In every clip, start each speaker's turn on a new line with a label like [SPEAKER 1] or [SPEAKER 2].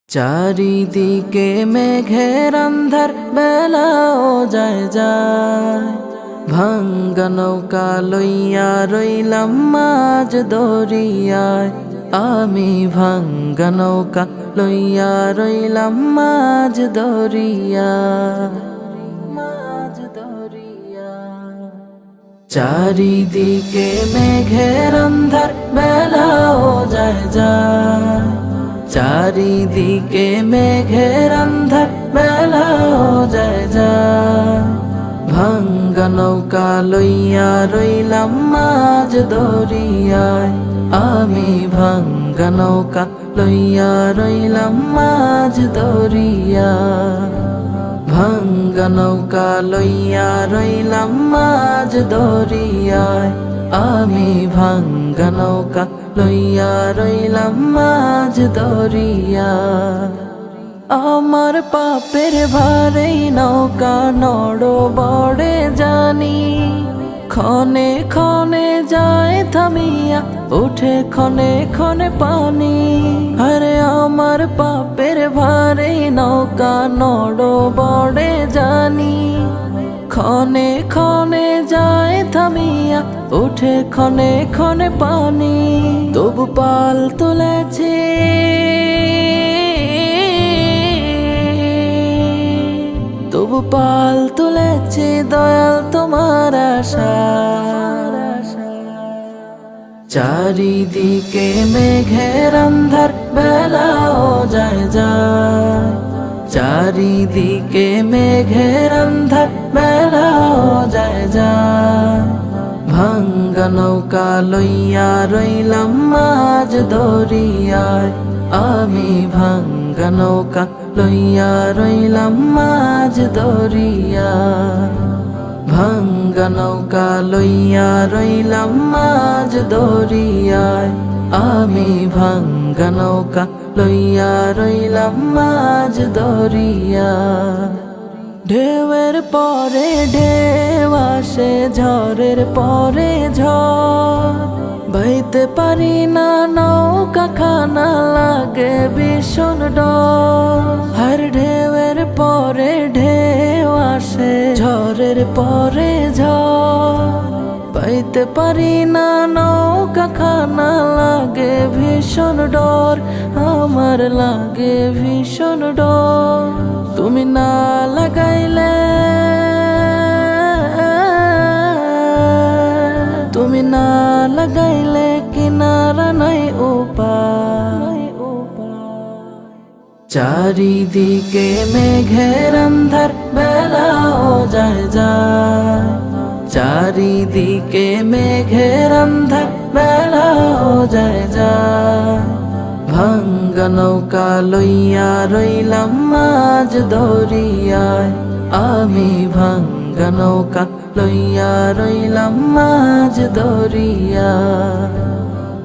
[SPEAKER 1] চারিদিকে মেঘের আন্ধার, বেলাও যায় যায়। ভাঙ্গা নৌকা লইয়া রইলাম মাঝ দরিয়ায়। আমি ভাঙ্গা নৌকা লইয়া রইলাম মাঝ দরিয়ায়। চারিদিকে মেঘের আন্ধার, বেলাও যায় যায়। চারিদিকে মেঘের আন্ধার, বেলাও যায় যায়। ভাঙ্গা নৌকা লইয়া রইলাম মাঝ দরিয়ায়। আমি ভাঙ্গা নৌকা লইয়া রইলাম মাঝ দরিয়ায়। ভাঙ্গা নৌকা লইয়া রইলাম মাঝ দরিয়ায়। আমি ভাঙ্গা নৌকা লইয়া রইলাম মাঝ দরিয়ায়। আমার পাপের ভারেই নৌকা নড়বড়ে জানি। ক্ষণে ক্ষণে যায় থামিয়া, উঠে ক্ষণে ক্ষণে পানি। আরে আমার পাপের ভারেই নৌকা নড়বড়ে জানি। ক্ষণে ক্ষণে যায় থামিয়া, উঠে ক্ষণে ক্ষণে পানি। তবু পাল তুলেছি, তবু পাল তুলেছি দয়াল তোমার আশা। চারিদিকে মেঘের আন্ধার, বেলাও যায় যায়। চারিদিকে মেঘের আন্ধার, বেলাও যায় যায়। ভাঙ্গা নৌকা লইয়া রইলাম মাঝ দরিয়ায়। আমি ভাঙ্গা নৌকা লইয়া রইলাম মাঝ দরিয়ায়। ভাঙ্গা নৌকা লইয়া রইলাম মাঝ দরিয়ায়। আমি ভাঙ্গা নৌকা লইয়া রইলাম মাঝ দরিয়ায়। ঢেউয়ের পরে ঢেউ আসে, ঝড়ের পরে ঝড়। বাইতে পারি না নৌকা খানা, লাগে ভীষণ ডর। হর ঢেউয়ের পরে ঢেউ আসে, ঝড়ের পরে ঝড়। বাইতে পারি না নৌকা খানা, লাগে ভীষণ ডর। আমার লাগে ভীষণ ডর। তুমি না লাগাইলে, তুমি না লাগাইলে কিনারা নাই উপায়। চারিদিকে মেঘের আন্ধার, বেলাও যায় যায়। চারিদিকে মেঘের আন্ধার, বেলাও যায় যায়। ভাঙ্গা নৌকা লইয়া রইলাম মাঝ দরিয়ায়। আমি ভাঙ্গা নৌকা লইয়া রইলাম মাঝ দরিয়ায়।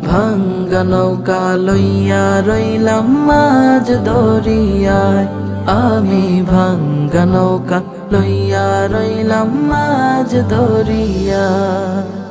[SPEAKER 1] ভাঙ্গা নৌকা লইয়া রইলাম মাঝ দরিয়ায়। আমি ভাঙ্গা নৌকা লইয়া রইলাম মাঝ দরিয়ায়।